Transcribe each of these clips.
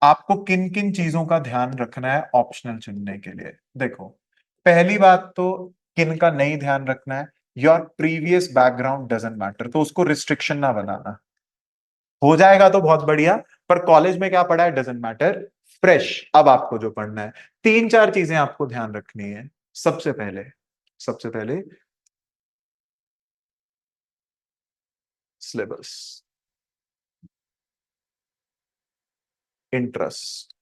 आपको किन किन चीजों का ध्यान रखना है ऑप्शनल चुनने के लिए? देखो, पहली बात तो किन का नहीं ध्यान रखना है, your previous background doesn't matter, तो उसको रिस्ट्रिक्शन ना बनाना। हो जाएगा तो बहुत बढ़िया, पर कॉलेज में क्या पढ़ा है डजंट मैटर, फ्रेश अब आपको जो पढ़ना है। तीन चार चीजें आपको ध्यान रखनी है। सबसे पहले syllabus, interest,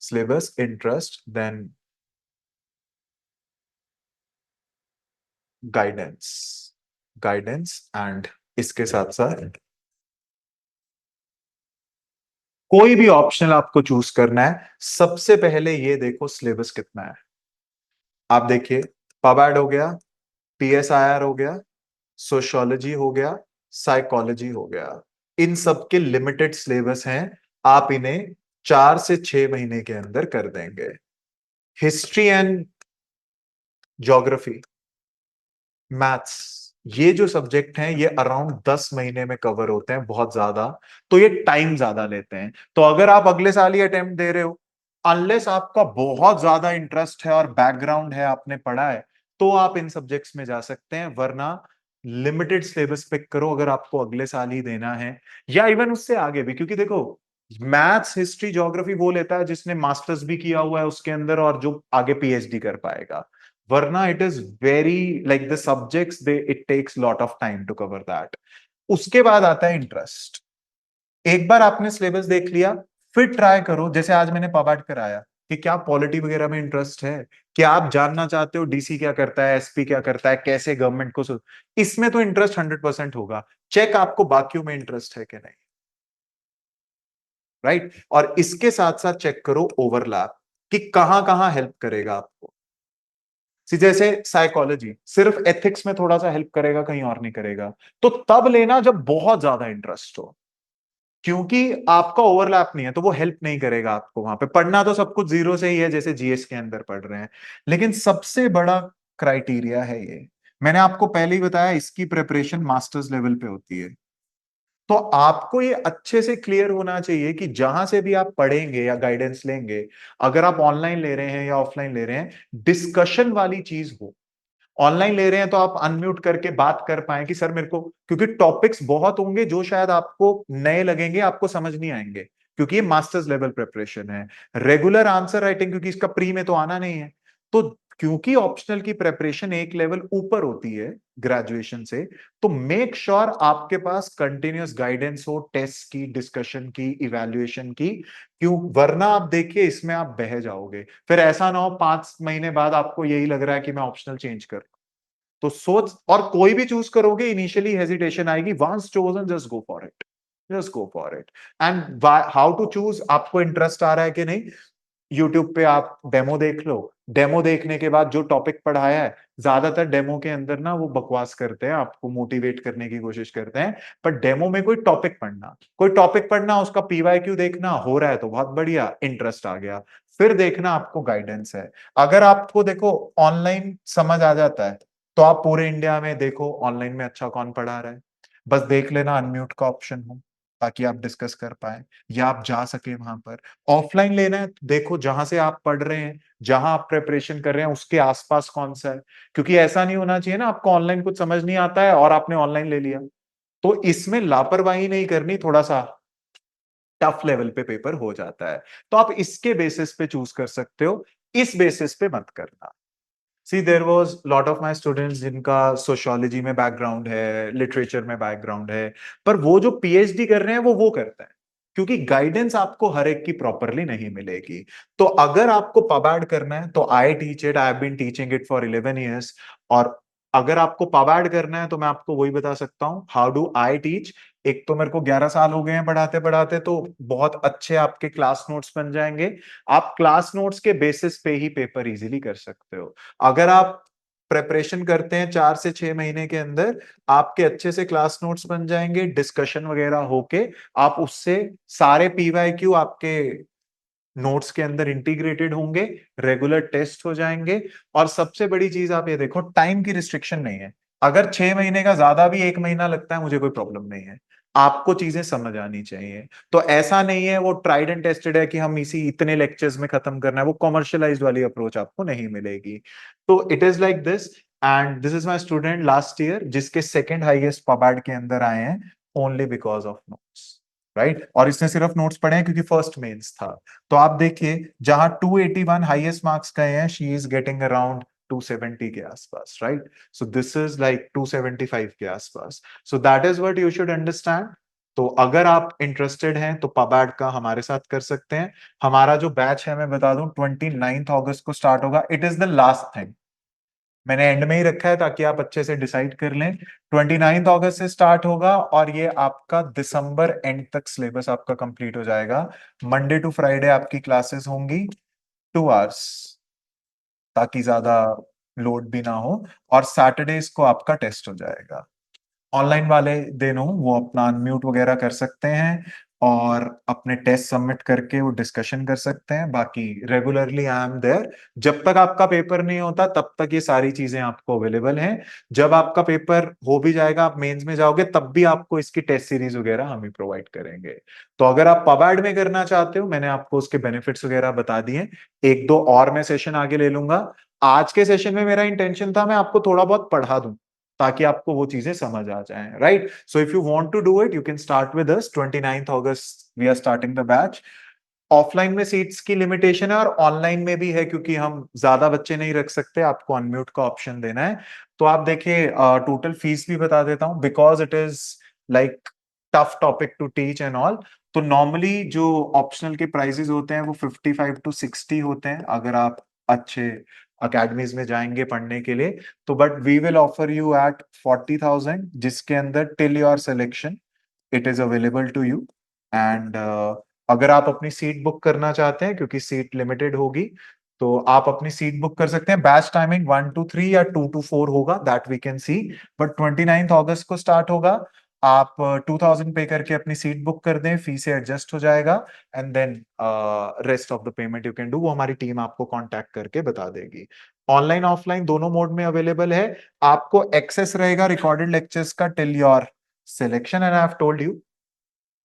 syllabus, interest, then guidance, guidance and इसके साथ साथ कोई भी ऑप्शनल आपको चूज करना है, सबसे पहले ये देखो सिलेबस कितना है। आप देखिए, पबैड हो गया, पीएसआईआर हो गया, सोशियोलॉजी हो गया, साइकोलॉजी हो गया, इन सब के लिमिटेड सिलेबस हैं। आप इन्हें 4 से 6 महीने के अंदर कर देंगे। हिस्ट्री एंड ज्योग्राफी, मैथ्स, ये जो सब्जेक्ट हैं ये अराउंड 10 महीने में कवर होते हैं, बहुत ज्यादा, तो ये टाइम ज्यादा लेते हैं। तो अगर आप अगले साल ही अटेम्प्ट दे रहे हो, अनलेस आपका बहुत ज्यादा इंटरेस्ट है और बैकग्राउंड है, आपने पढ़ा है, तो आप इन सब्जेक्ट्स में जा सकते हैं, वरना लिमिटेड सिलेबस पिक करो अगर आपको अगले साल ही देना है, या इवन उससे आगे भी। क्योंकि देखो, मैथ्स, हिस्ट्री, ज्योग्राफी वो लेता है जिसने मास्टर्स भी किया हुआ है उसके अंदर और जो आगे पीएचडी कर पाएगा, वरना it is very like the subjects they it takes lot of time to cover that. उसके बाद आता है इंटरेस्ट। एक बार आपने सिलेबस देख लिया, फिर ट्राई करो, जैसे आज मैंने पबाड कराया, कि क्या पॉलिटी वगैरह में इंटरेस्ट है, क्या आप जानना चाहते हो डीसी क्या करता है, एसपी क्या करता है, कैसे गवर्नमेंट को इसमें तो इंटरेस्ट 100% होगा। चेक आपको बाकियों में इंटरेस्ट है कि नहीं, राइट? और इसके साथ साथ चेक करो ओवरलैप, कि कहां कहां हेल्प करेगा आपको। जैसे साइकोलॉजी सिर्फ एथिक्स में थोड़ा सा हेल्प करेगा, कहीं और नहीं करेगा, तो तब लेना जब बहुत ज्यादा इंटरेस्ट हो। क्योंकि आपका ओवरलैप नहीं है तो वो हेल्प नहीं करेगा आपको। वहां पे पढ़ना तो सब कुछ जीरो से ही है, जैसे जीएस के अंदर पढ़ रहे हैं, लेकिन सबसे बड़ा क्राइटेरिया है ये, मैंने आपको पहले ही बताया, इसकी प्रिपरेशन मास्टर्स लेवल पे होती है। तो आपको ये अच्छे से क्लियर होना चाहिए कि जहां से भी आप पढ़ेंगे या गाइडेंस लेंगे, अगर आप ऑनलाइन ले रहे हैं या ऑफलाइन ले रहे हैं, डिस्कशन वाली चीज हो। ऑनलाइन ले रहे हैं तो आप अनम्यूट करके बात कर पाए कि सर मेरे को, क्योंकि टॉपिक्स बहुत होंगे जो शायद आपको नए लगेंगे, आपको समझ नहीं आएंगे, क्योंकि ये मास्टर्स लेवल प्रिपरेशन है। रेगुलर आंसर राइटिंग, क्योंकि इसका प्री में तो आना नहीं है, तो क्योंकि ऑप्शनल की प्रिपरेशन एक लेवल ऊपर होती है ग्रेजुएशन से, तो मेक श्योर आपके पास कंटिन्यूअस गाइडेंस हो, टेस्ट की, डिस्कशन की, इवैल्यूएशन की। क्यों? वरना आप देखिए इसमें आप बह जाओगे, फिर ऐसा ना हो 5 महीने बाद आपको यही लग रहा है कि मैं ऑप्शनल चेंज कर। तो सोच, और कोई भी चूज करोगे इनिशियली हेजिटेशन आएगी, once chosen just go for it, just go for it. And how to choose, आपको इंटरेस्ट आ रहा है कि नहीं, यूट्यूब पे आप डेमो देख लो। डेमो देखने के बाद जो टॉपिक पढ़ाया है, ज्यादातर डेमो के अंदर ना वो बकवास करते हैं, आपको मोटिवेट करने की कोशिश करते हैं, पर डेमो में कोई टॉपिक पढ़ना, उसका पीवाईक्यू देखना, हो रहा है तो बहुत बढ़िया, इंटरेस्ट आ गया, फिर देखना आपको गाइडेंस है। अगर आपको देखो ऑनलाइन समझ आ जाता है, तो आप पूरे इंडिया में देखो ऑनलाइन में अच्छा कौन पढ़ा रहा है, बस देख लेना, अनम्यूट का ऑप्शन हो, ताकि आप डिस्कस कर पाए या आप जा सके वहां पर। ऑफलाइन लेना है तो देखो जहां से आप पढ़ रहे हैं, जहां आप प्रिपरेशन कर रहे हैं, उसके आसपास कौन सा है। क्योंकि ऐसा नहीं होना चाहिए ना, आपको ऑनलाइन कुछ समझ नहीं आता है और आपने ऑनलाइन ले लिया, तो इसमें लापरवाही नहीं करनी, थोड़ा सा टफ लेवल पे पेपर हो जाता है। तो आप इसके बेसिस पे चूज कर सकते हो, इस बेसिस पे मत करना। See there was lot of my students जिनका सोशियोलॉजी में बैकग्राउंड है, लिटरेचर में बैकग्राउंड है, पर वो जो पीएचडी कर रहे हैं वो करते हैं, क्योंकि गाइडेंस आपको हर एक की प्रॉपरली नहीं मिलेगी। तो अगर आपको पबाड करना है तो I teach it, I have been teaching it for 11 years। और अगर आपको पबाड करना है तो मैं आपको वही बता सकता हूं, हाउ डू आई टीच। एक तो मेरे को 11 साल हो गए हैं पढ़ाते पढ़ाते, तो बहुत अच्छे आपके क्लास नोट्स बन जाएंगे। आप क्लास नोट्स के बेसिस पे ही पेपर इजीली कर सकते हो। अगर आप प्रेपरेशन करते हैं 4 से 6 महीने के अंदर, आपके अच्छे से क्लास नोट्स बन जाएंगे, डिस्कशन वगैरह होके आप उससे सारे पीवाईक्यू आपके नोट्स के अंदर इंटीग्रेटेड होंगे, रेगुलर टेस्ट हो जाएंगे। और सबसे बड़ी चीज आप ये देखो, टाइम की रिस्ट्रिक्शन नहीं है। अगर 6 महीने का ज्यादा भी 1 महीना लगता है, मुझे कोई प्रॉब्लम नहीं है। आपको चीजें समझ आनी चाहिए। तो ऐसा नहीं है वो ट्राइड एंड टेस्टेड है कि हम इसी इतने लेक्चर्स में खत्म करना है, वो कॉमर्शियलाइज्ड वाली अप्रोच आपको नहीं मिलेगी। तो it is like this, and this is my student last year जिसके सेकंड हाईएस्ट पबाड के अंदर आए हैं, only because of notes, right. और इसने सिर्फ नोट्स पढ़े हैं क्योंकि फर्स्ट मेंस था। तो आप देखिए जहां 281 हाईएस्ट मार्क्स गए हैं, शी इज गेटिंग अराउंड 270 के आसपास, right. So this is like 275 के आसपास। So that is what you should understand. तो अगर आप इंटरेस्टेड हैं तो पबैड का हमारे साथ कर सकते हैं। हमारा जो बैच है मैं बता दूं 29 अगस्त को स्टार्ट होगा। It is the last thing, मैंने एंड में ही रखा है ताकि आप अच्छे से डिसाइड कर लें। 29 अगस्त से स्टार्ट होगा और ये आपका दिसंबर एंड तक सिलेबस आपका कंप्लीट हो जाएगा। मंडे टू फ्राइडे आपकी क्लासेस होंगी 2 आवर्स, ताकि ज्यादा लोड भी ना हो। और सैटरडेज को आपका टेस्ट हो जाएगा। ऑनलाइन वाले दिन हो वो अपना अनम्यूट वगैरह कर सकते हैं और अपने टेस्ट सबमिट करके वो डिस्कशन कर सकते हैं। बाकी रेगुलरली आई एम देयर। जब तक आपका पेपर नहीं होता तब तक ये सारी चीजें आपको अवेलेबल हैं। जब आपका पेपर हो भी जाएगा, आप मेंस में जाओगे, तब भी आपको इसकी टेस्ट सीरीज वगैरह हम ही प्रोवाइड करेंगे। तो अगर आप पबाड में करना चाहते हो, मैंने आपको उसके बेनिफिट्स वगैरह बता दिए। एक दो और मैं सेशन आगे ले लूंगा। आज के सेशन में मेरा इंटेंशन था मैं आपको थोड़ा बहुत पढ़ा दूं ताकि आपको वो चीजें समझ आ जाएं, right. So if you want to do it you can start with us. 29 August we are starting the batch. Offline में सीट्स की लिमिटेशन है और ऑनलाइन में भी है, क्योंकि हम ज्यादा बच्चे नहीं रख सकते, आपको अनम्यूट का ऑप्शन देना है। तो आप देखिए टोटल फीस भी बता देता हूँ, because it is like tough topic to teach and all. तो नॉर्मली जो ऑप्शनल के प्राइसेस होते हैं वो 55 to 60 होते हैं अगर आप अच्छे अकेडमीज में जाएंगे पढ़ने के लिए। तो but we will offer you at 40,000, जिसके अंदर till your selection it is available to you. And अगर आप अपनी सीट बुक करना चाहते हैं, क्योंकि सीट लिमिटेड होगी, तो आप अपनी सीट बुक कर सकते हैं। बैच टाइमिंग 1 to 3 या 2 to 4 होगा, that we can see. But 29 अगस्त को स्टार्ट होगा। आप 2,000 पे करके अपनी सीट बुक कर दें, फी से एडजस्ट हो जाएगा। And then rest of the payment you can do, वो हमारी टीम आपको कांटेक्ट करके बता देगी। ऑनलाइन ऑफलाइन दोनों मोड में अवेलेबल है। आपको एक्सेस रहेगा रिकॉर्डेड लेक्चर्स का till your selection, and I have told you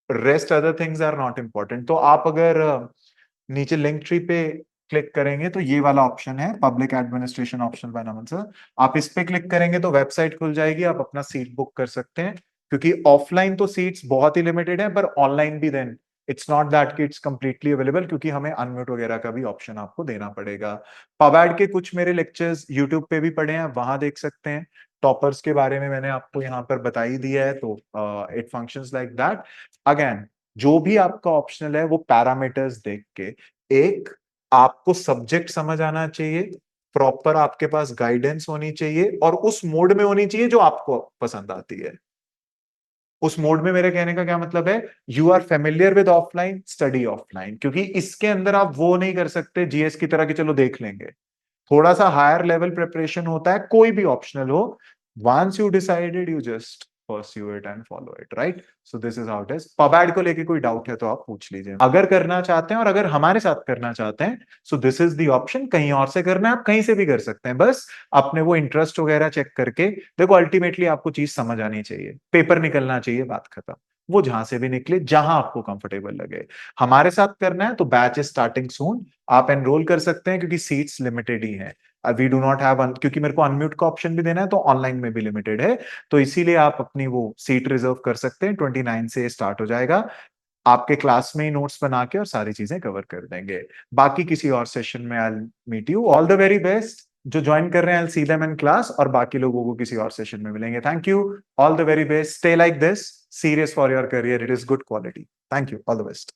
rest other things are not important. तो आप अगर नीचे लिंक ट्री पे क्लिक करेंगे तो ये वाला ऑप्शन है पब्लिक एडमिनिस्ट्रेशन ऑप्शन बाय नमन सर। आप इस पे क्लिक करेंगे तो वेबसाइट खुल जाएगी, आप अपना सीट बुक कर सकते हैं। क्योंकि ऑफलाइन तो सीट्स बहुत ही लिमिटेड है, पर ऑनलाइन भी देन इट्स नॉट दैट कि इट्स कंप्लीटली अवेलेबल, क्योंकि हमें अनम्यूट वगैरह का भी ऑप्शन आपको देना पड़ेगा। पबैड के कुछ मेरे लेक्चर्स यूट्यूब पे भी पड़े हैं, वहां देख सकते हैं। टॉपर्स के बारे में मैंने आपको यहाँ पर बता ही दिया है, तो it functions like that. Again जो भी आपका ऑप्शनल है वो पैरामीटर्स देख के, एक आपको सब्जेक्ट समझ आना चाहिए, प्रॉपर आपके पास गाइडेंस होनी चाहिए और उस मोड में होनी चाहिए जो आपको पसंद आती है। उस मोड में मेरे कहने का क्या मतलब है, you are familiar with offline, study offline. क्योंकि इसके अंदर आप वो नहीं कर सकते जीएस की तरह कि चलो देख लेंगे। थोड़ा सा हायर लेवल प्रिपरेशन होता है, कोई भी ऑप्शनल हो। Once you decided you just pursue it and follow it, right. So this is how it is. पबैड को लेके कोई डाउट है तो आप पूछ लीजिए अगर करना चाहते हैं, और अगर हमारे साथ करना चाहते हैं सो दिस इज द ऑप्शन। कहीं और से करना है आप कहीं से भी कर सकते हैं, बस अपने वो इंटरेस्ट वगैरह चेक करके देखो। अल्टीमेटली आपको चीज समझ आनी चाहिए, पेपर निकलना चाहिए, बात खत्म। वो जहां से भी निकले, जहां आपको कंफर्टेबल लगे। हमारे साथ करना है तो बैच इज स्टार्टिंग सून, आप एनरोल कर सकते हैं, क्योंकि सीट्स लिमिटेड ही हैं। वी डू नॉट हैव, क्योंकि मेरे को अनम्यूट का ऑप्शन भी देना है तो ऑनलाइन में भी लिमिटेड है। तो इसीलिए आप अपनी वो सीट रिजर्व कर सकते हैं। 29 से स्टार्ट हो जाएगा। आपके क्लास में ही नोट्स बना के और सारी चीजें कवर कर देंगे। बाकी किसी और सेशन में I meet you. All the very best. जो ज्वाइन कर रहे हैं आई सी देम इन क्लास, और बाकी लोगों को किसी और सेशन में मिलेंगे। Thank you. All the very best. Stay like this, serious for your career, it is good quality. Thank you, all the best.